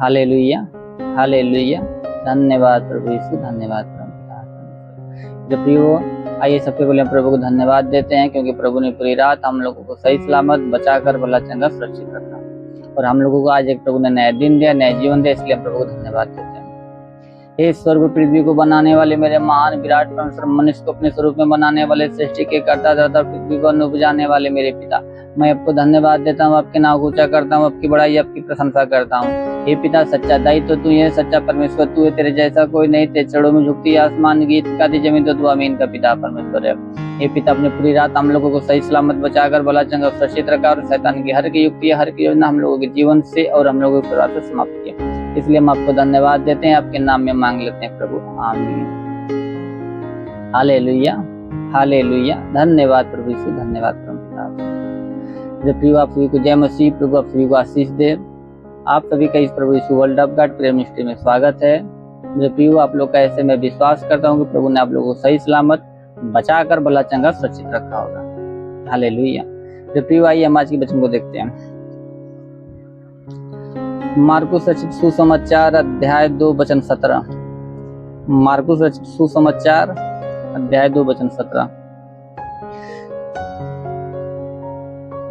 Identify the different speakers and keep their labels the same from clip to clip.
Speaker 1: Hallelujah, hallelujah. धन्यवाद प्रभु यीशु, धन्यवाद प्रभु। जब प्रियो, आइए सबसे पहले प्रभु को धन्यवाद देते हैं, क्योंकि प्रभु ने पूरी रात हम लोगों को सही सलामत बचाकर भला चंगा सुरक्षित रखा, और हम लोगों को आज एक प्रभु ने नया दिन दिया, नया जीवन दिया, इसलिए हम प्रभु को धन्यवाद देते हैं। हे स्वर्ग पृथ्वी को बनाने वाले मेरे महान विराट परमेश्वर, मनुष्य को अपने स्वरूप में बनाने वाले, सृष्टि के कर्ता दाता, पृथ्वी को अन्न उपजाने वाले मेरे पिता, मैं आपको धन्यवाद देता हूँ, आपके नाम को ऊंचा करता हूँ, आपकी बड़ाई, आपकी प्रशंसा करता हूँ। हे पिता, सच्चा दायित्व तू है, सच्चा परमेश्वर तू है, तेरे जैसा कोई नहीं, तेरे चरणों में झुकती आसमान गीत गाती जमीन, तो तू अमीन का पिता परमेश्वर है। हे पिता, अपने पूरी रात हम लोगों को सही सलामत बचाकर भला चंगा सुरक्षित रखा, और शैतान की हर की युक्ति, हर की योजना हम लोगों के जीवन से और हम लोगों के परिवार से समाप्त किया, इसलिए हम आपको धन्यवाद देते हैं, आपके नाम में मांग लेते हैं प्रभु, आमीन। Hallelujah, hallelujah. धन्यवाद प्रभु यीशु, धन्यवाद प्रभु। जब प्रियो, आप सभी को जय मसीह। प्रभु आप सभी को आशीष दे। आप सभी का इस प्रभु यीशु world of God prayer ministry में स्वागत है। जब प्रियो, आप लोग का ऐसे मैं विश्वास करता हूँ कि प्रभु ने आप लोगों को सही सलामत बचाकर भला चंगा सुरक्षित रखा होगा। हालेलुया। जब प्रियो, आइए हम आज के वचन को देखते हैं। मार्कुस रचित सुसमाचार अध्याय 2 वचन 17। मार्कुस रचित सुसमाचार अध्याय 2 वचन 17।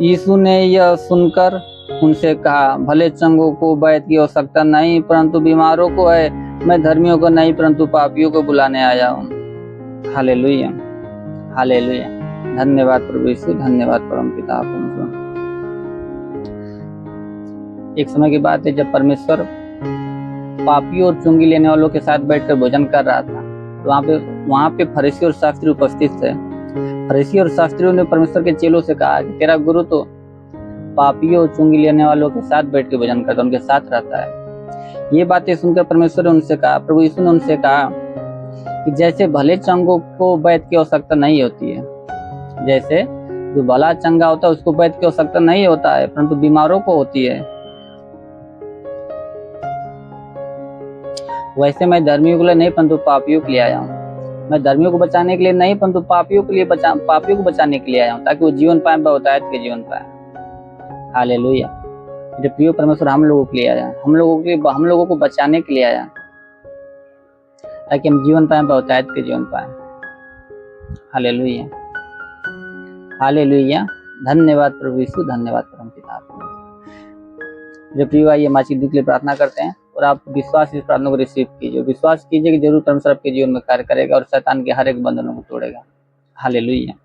Speaker 1: यीशु ने यह सुनकर उनसे कहा, भले चंगों को वैद्य की आवश्यकता नहीं, परंतु बीमारों को है। मैं धर्मियों को नहीं, परंतु पापियों को बुलाने आया हूँ। Hallelujah, hallelujah. धन्यवाद प्रभु यीशु, धन्यवाद परमपिता परमेश्वर। एक समय की बात है, जब परमेश्वर पापियों और चुंगी लेने वालों के साथ बैठकर भोजन कर रहा था, तो वहां पे फरीसी और शास्त्री उपस्थित थे। फरीसी और शास्त्रियों ने परमेश्वर के चेलों से कहा कि तेरा गुरु तो पापियों और चुंगी लेने वालों के साथ बैठ के भोजन करता है, उनके साथ रहता है। ये बातें सुनकर परमेश्वर ने उनसे कहा, प्रभु यीशु ने उनसे कहा कि जैसे भले चंगों को वैद्य की आवश्यकता नहीं होती है, जैसे जो भला चंगा होता है उसको वैद्य की आवश्यकता नहीं होता है, परंतु बीमारों को होती है, वैसे मैं धर्मियों के लिए नहीं, परंतु पापियों के लिए आया हूँ। मैं धर्मियों को बचाने के लिए नहीं, परंतु पापियों को बचाने के लिए आया हूँ, ताकि वो जीवन पाए, बहुतायत के जीवन पाए। हालेलुया। मेरे प्रिय परमेश्वर हम लोगों के लिए आया, हम लोगों को बचाने के लिए आया, ताकि हम जीवन पाए, बहुतायत के जीवन पाए। Hallelujah, hallelujah. धन्यवाद प्रभु यीशु, धन्यवाद परमपिता। मेरे प्रिय, आइए हम आज की के लिए प्रार्थना करते हैं, और आप विश्वास इस प्रार्थना को रिसीव कीजिए। विश्वास कीजिए कि जरूर परमेश्वर आपके जीवन में कार्य करेगा और शैतान के हर एक बंधनों को तोड़ेगा। हालेलुया।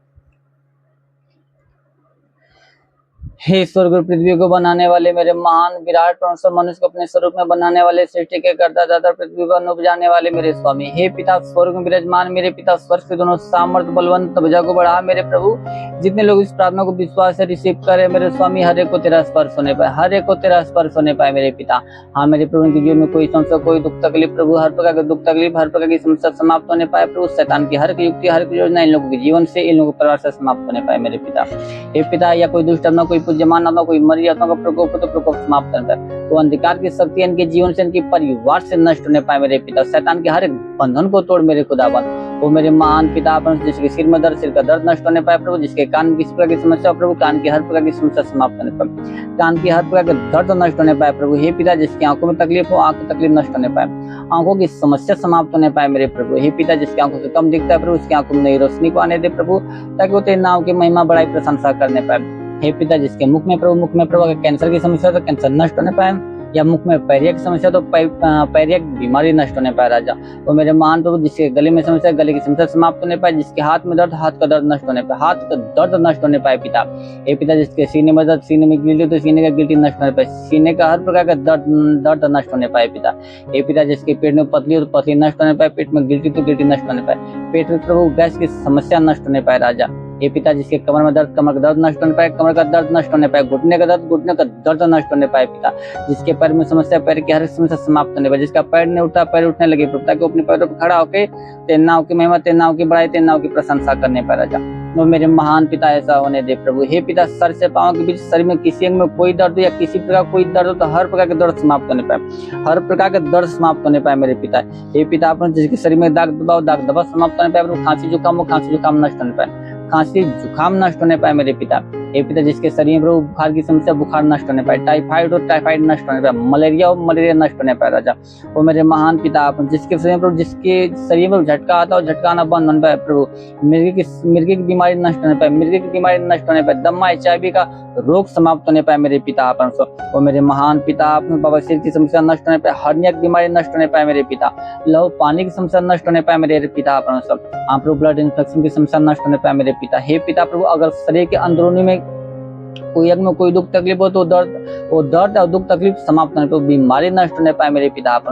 Speaker 1: हे स्वर्ग और पृथ्वी को बनाने वाले मेरे महान विराट परमेश्वर, मनुष्य को अपने स्वरूप में बनाने वाले, सृष्टि के कर्ता दाता, पृथ्वी पर अन्न उपजाने वाले मेरे स्वामी, हे पिता स्वर्ग में विराजमान मेरे पिता, स्वर्ग के दोनों सामर्थ बलवंत भुजा को बढ़ा मेरे प्रभु। जितने लोग इस प्रार्थना को विश्वास से रिसीव करे मेरे स्वामी, हर एक को तेरा स्पर्श होने पाए, हर एक को तेरा स्पर्श होने पाए मेरे पिता। हाँ मेरे प्रभु के जीवन में कोई समस्या, कोई दुख तकलीफ प्रभु, हर प्रकार के दुख तकलीफ, हर प्रकार की समस्या समाप्त होने पाए प्रभु। शैतान की हर की युक्ति, हर की योजना इन लोगों के जीवन से, इन लोगों के परिवार से समाप्त होने पाए मेरे पिता। हे पिता, या कोई दुष्ट आत्मा, कोई पूज्यमान आत्मा, कोई मरी आत्मा का प्रकोप हो तो प्रकोप समाप्त होने पाए। वो अंधकार की शक्ति इनके जीवन से, इनके परिवार से नष्ट होने पाए मेरे पिता। शैतान के हर एक बंधन को तोड़ मेरे खुदावन। वो मेरे महान पिता, जिसके सिर में दर्द, सिर का दर्द नष्ट होने पाए प्रभु। जिसके कान में किसी प्रकार की समस्या हो प्रभु, कान की हर प्रकार की समस्या समाप्त होने पाए, कान की हर प्रकार के दर्द नष्ट होने पाए प्रभु। हे पिता, जिसकी आंखों में तकलीफ हो, आंख की तकलीफ नष्ट होने पाए, आंखों की समस्या समाप्त होने पाए मेरे प्रभु। हे पिता, जिसकी आंखों से कम दिखता है प्रभु, उसकी आंखों में नई रोशनी को आने दे प्रभु, ताकि वो तेरे नाम की महिमा बड़ाई प्रशंसा करने पाए। हे पिता, जिसके मुख में प्रभु कैंसर की समस्या तो कैंसर नष्ट होने पाए, या मुख में पैरिया की समस्या तो पैरिया की बीमारी नष्ट होने पाए राजा। वो मेरे महान प्रभु, जिसके गले में समस्या, गले की समस्या समाप्त होने पाए, जिसके हाथ में दर्द, हाथ का दर्द नष्ट होने पाए, हाथ का दर्द नष्ट होने पाए पिता। हे पिता, जिसके सीने में दर्द, सीने में गिल्टी तो सीने का गिल्टी नष्ट होने पाए, सीने का हर प्रकार का दर्द नष्ट होने पाए पिता। हे पिता, जिसके पेट में पतली हो तो पतली नष्ट होने पाए, पेट में गिल्टी तो गिल्टी नष्ट होने पाए, पेट में प्रभु गैस की समस्या नष्ट होने पाए राजा। हे पिता, जिसके कमर में दर्द, कमर का दर्द नष्ट होने पाए, कमर का दर्द नष्ट होने पाए, घुटने का दर्द, घुटने का दर्द नष्ट होने पाए पिता। जिसके पैर में समस्या, पैर की हर समस्या समाप्त होने पाए, जिसका पैर नहीं उठता, पैर उठने लगे प्रभु, ताकि अपने पैरों पर खड़ा होकर तेरे नाम की महिमा, तेरे नाम की बड़ाई, तेरे नाम की प्रशंसा करने पाए राजा। वो मेरे महान पिता ऐसा होने दे प्रभु। हे पिता, सर से पांव के बीच शरीर में किसी अंग में कोई दर्द या किसी प्रकार कोई दर्द हो तो हर प्रकार के दर्द समाप्त होने पाए, हर प्रकार के दर्द समाप्त होने पाए मेरे पिता। हे पिता, अपने जिसके शरीर में दाग दबा समाप्त होने पाए, खांसी जुकाम हो, खांसी जुकाम नष्ट होने पाए, खांसी जुकाम नष्ट होने पाए मेरे पिता। हे पिता जिसके शरीर में प्रभु बुखार की समस्या, बुखार नष्ट होने पाए, टाइफाइड और टाइफाइड नष्ट होने पाए, मलेरिया और मलेरिया नष्ट होने पाए राजा। वो मेरे महान पिता आप जिसके शरीर में प्रभु, जिसके शरीर में झटका आता हो, झटका आना बंद होने पाए प्रभु, मिर्गी की बीमारी नष्ट होने पाए, मिर्गी की बीमारी नष्ट होने पाए, दमा HIV का रोग समाप्त होने पाए मेरे पिता आप। वो मेरे महान पिता आप बाबा, सिर की समस्या नष्ट होने पाए, हर्निया की बीमारी नष्ट होने पाए मेरे पिता, लहू पानी की समस्या नष्ट होने पाए मेरे पिता आप। प्रभु ब्लड इन्फेक्शन की समस्या नष्ट होने पाए मेरे पिता। हे पिता प्रभु, अगर शरीर के अंदरूनी में कोई अंग में कोई दुख तकलीफ हो तो दर्द और दुख तकलीफ समाप्त होने पर, बीमारी नष्ट होने पाए मेरे पिता आप।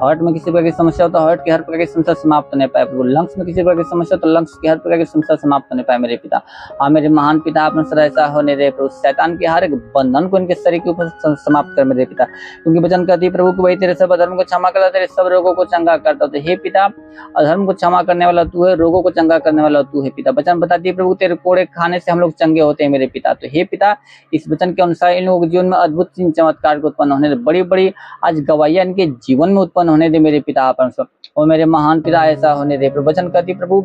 Speaker 1: हार्ट में किसी प्रकार की समस्या हो तो हार्ट की हर प्रकार की समस्या समाप्त होने पाए प्रभु, लंग्स में किसी प्रकार की समस्या हो तो लंग्स की हर प्रकार की समस्या समाप्त होने पाए मेरे पिता। हाँ मेरे महान पिता आप ऐसा होने दे प्रभु, शैतान के हर एक बंधन को इनके शरीर के ऊपर समाप्त कर मेरे पिता, क्योंकि वचन कहती है प्रभु कि वही तेरे सब अधर्म को क्षमा करता, तेरे सब रोगों को चंगा करता। तो हे पिता, अधर्म को क्षमा करने वाला तू है, रोगों को चंगा करने वाला तू है पिता। वचन बताती है प्रभु तेरे कोड़े खाने से हम लोग चंगे होते हैं मेरे पिता। तो हे पिता, इस वचन के अनुसार इन लोगों के जीवन में अद्भुत चमत्कार को उत्पन्न होने दे, बड़ी बड़ी आज गवाहियां इनके जीवन में उत्पन्न होने दे मेरे पिता आप। और मेरे महान पिता ऐसा होने दे प्रभु। वचन कहती प्रभु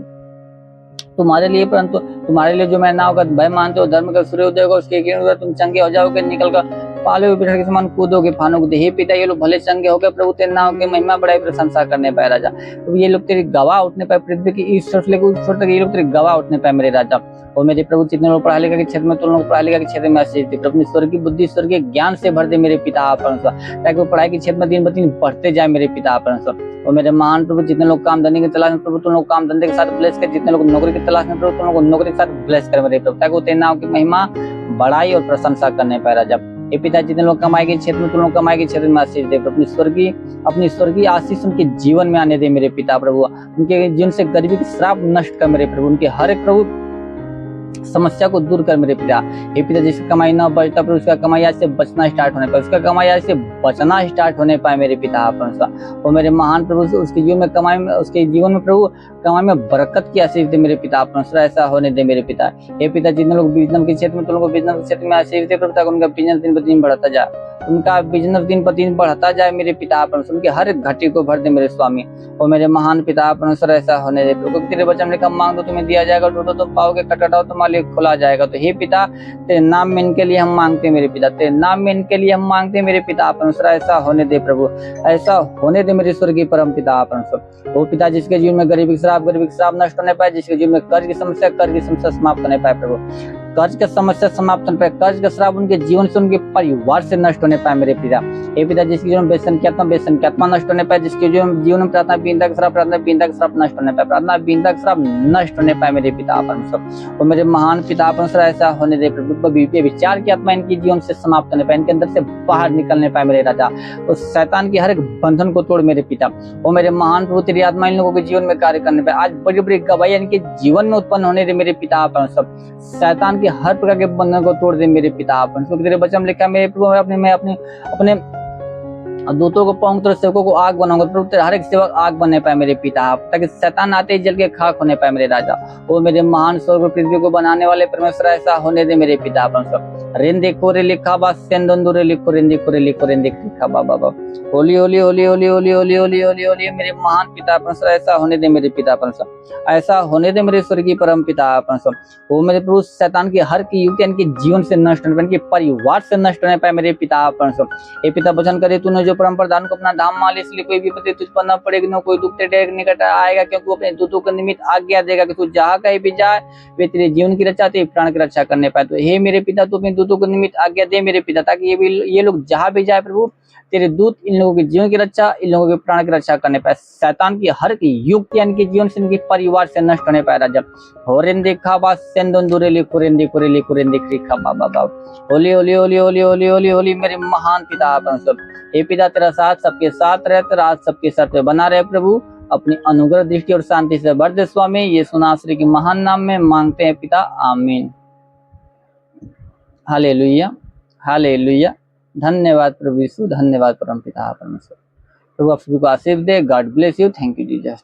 Speaker 1: तुम्हारे लिए, परंतु तुम्हारे लिए जो मैं नाव का भय मानते हो, धर्म का सूर्योदय होगा उसके किरण तुम चंगे हो जाओगे, निकल कर पाले हुए बिछड़ के समान कूदोगे फानों को। हे पिता, ये लोग भले चंगे हो गए प्रभु, तेरे नाम की महिमा बढ़ाई प्रशंसा करने पाए राजा। तो ये लोग तेरी गवाह उठने पाए, पृथ्वी की इस छोर से लेकर उस छोर तक ये लोग तेरी गवाह उठने पाए मेरे राजा। और मेरे प्रभु जितने लोग पढ़ा लिखा के क्षेत्र में, तो लोग पढ़ा लिखा के क्षेत्र में आशीष दे प्रभु, ईश्वर की बुद्धि, ईश्वर के ज्ञान से भर दे मेरे पिता आप, ताकि वो पढ़ाई के क्षेत्र में दिन ब दिन बढ़ते जाए मेरे पिता आप। और मेरे महान प्रभु जितने लोग काम धंधे की तलाश में प्रभु, तुम लोग काम धंधे के साथ ब्लेस कर, जितने लोग नौकरी की तलाश में प्रभु, तुम लोग नौकरी के साथ ब्लेस कर मेरे प्रभु, ताकि वो तेरे नाम की महिमा बढ़ाई और प्रशंसा करने पाए राजा। ये पिता जितने लोग कमाई के क्षेत्र में, तुम लोग कमाई के क्षेत्र में आशीष दे प्रभु, अपनी स्वर्गीय आशीष उनके जीवन में आने दे मेरे पिता प्रभु। उनके जीवन से गरीबी के श्राप नष्ट कर मेरे प्रभु, उनके हर एक प्रभु समस्या को दूर कर मेरे पिता। हे पिता जिसकी कमाई न बचता प्रभु, उसका कमाई आज से बचना स्टार्ट होने पाए, उसका कमाई आज से बचना स्टार्ट होने पाए मेरे पिता आप। और मेरे महान प्रभु उसके जीवन में कमाई में, उसके जीवन में प्रभु कमाई में बरकत की आशीष दे मेरे पिता आप, ऐसा होने दे मेरे पिता। हे पिता जितने लोग बिजनेस के क्षेत्र में, तो लोगों बिजनेस के क्षेत्र में आशीष दे प्रभु, ताकि उनका बिजनेस दिन ब दिन बढ़ता जाए, उनका बिजनेस दिन ब दिन बढ़ता जाए मेरे पिता आप, उनके हर एक घाटी को भर दे मेरे स्वामी। और मेरे महान पिता आप ऐसा होने दे प्रभु, तेरे वचन में मांग दो तुम्हें दिया जाएगा, ढूंढो तुम पाओगे, खटखटाओ तुम्हारे लिए खोला जाएगा। तो हे पिता तेरे नाम में इनके लिए हम मांगते हैं मेरे पिता, तेरे नाम में इनके लिए हम मांगते हैं मेरे पिता आप, ऐसा होने दे प्रभु, ऐसा होने दे मेरे स्वर्गीय परम पिता आप। वो पिता जिसके जीवन में गरीबी के श्राप नष्ट होने पाए, जिसके जीवन में कर्ज की समस्या समाप्त होने पाए प्रभु, कर्ज की समस्या समाप्त होने पाए, कर्ज का श्राप उनके जीवन से, उनके परिवार से नष्ट होने पाए मेरे पिता। हे पिता जिसके जीवन में बेसन की आत्मा नष्ट होने पाए, जिसके जीवन में प्रार्थना बीनता का श्राप नष्ट होने पाए, प्रार्थना बीनता का श्राप नष्ट होने पाए मेरे पिता आप। और मेरे महान पिता आप ऐसा होने दे प्रभु, विचार की आत्मा इनके जीवन से समाप्त होने पाए, इनके अंदर से बाहर निकलने पाए मेरे राजा, और शैतान की हर एक बंधन को तोड़ मेरे पिता। और मेरे महान प्रभु तेरी आत्मा इन लोगों के जीवन में कार्य करने पाए, आज बड़ी बड़ी गवाहियां इनके जीवन में उत्पन्न होने दे मेरे पिता आप। शैतान के हर प्रकार के बंधन को तोड़ दे मेरे पिता आप, तेरे वचन में लिखा मेरे प्रभु, मैं अपने दूतों को पाऊंगा, तो सेवकों को आग बनाऊंगा प्रभु, तेरे हर एक सेवक आग बनने पाए मेरे पिता आप, ताकि शैतान आते ही जल के खाक होने पाए मेरे राजा। वो मेरे महान स्वर्ग पृथ्वी को बनाने वाले परमेश्वर ऐसा होने दे मेरे पिता आप। रेंदे कोरे लिखा बा सेंदुरे लिखो रेंदे कोरे लिखो रेंदे लिखा बाबा, होली होली होली होली होली होली होली होली होली मेरे महान पिता परमेश्वर ऐसा होने दे मेरे पिता परमेश्वर, ऐसा होने दे मेरे स्वर्गीय परम पिता परमेश्वर। वो मेरे प्रभु शैतान की हर की युक्ति इनके जीवन से नष्ट होने पाए, इनके परिवार से नष्ट होने पाए मेरे पिता परमेश्वर। हे पिता वचन करे तूने जो परम प्रधान को अपना धाम मान, इसलिए कोई विपत्ति तुझ पर न पड़ेगी, न कोई दुख तेरे निकट आएगा, क्योंकि वो अपने दूतों के निमित्त आज्ञा देगा कि तू जहाँ कहीं भी जाए वे तेरे जीवन की रक्षा, तेरे प्राण की रक्षा करने पाए। तो हे मेरे पिता तू अपने दूतों के निमित्त आज्ञा दे मेरे पिता, ताकि ये लोग जहाँ भी जाए प्रभु तेरे दूत इन लोगों के जीवन की रक्षा, इन लोगों के प्राण की रक्षा करने पाए, शैतान की हर की युक्ति इनके जीवन से, इनके परिवार से नष्ट होने पाए राजा। होरेंदे खाबा सेंदुरे लिखो रेंदे कोरे लिखो रेंदे लिखा बाबा, होली होली होली होली होली होली होली मेरे महान पिता परमेश्वर। हे पिता तेरा साथ सबके साथ रहे, तेरा हाथ सबके साथ में बना रहे प्रभु, अपनी अनुग्रह दृष्टि और शांति से भर दे स्वामी, यीशु नासरी के महान नाम में मांगते हैं पिता, आमीन। हालेलुया हालेलुया, धन्यवाद प्रभु यीशु, धन्यवाद परम पिता परमेश्वर। प्रभु आप सभी को आशीष दे, God bless you, thank you Jesus.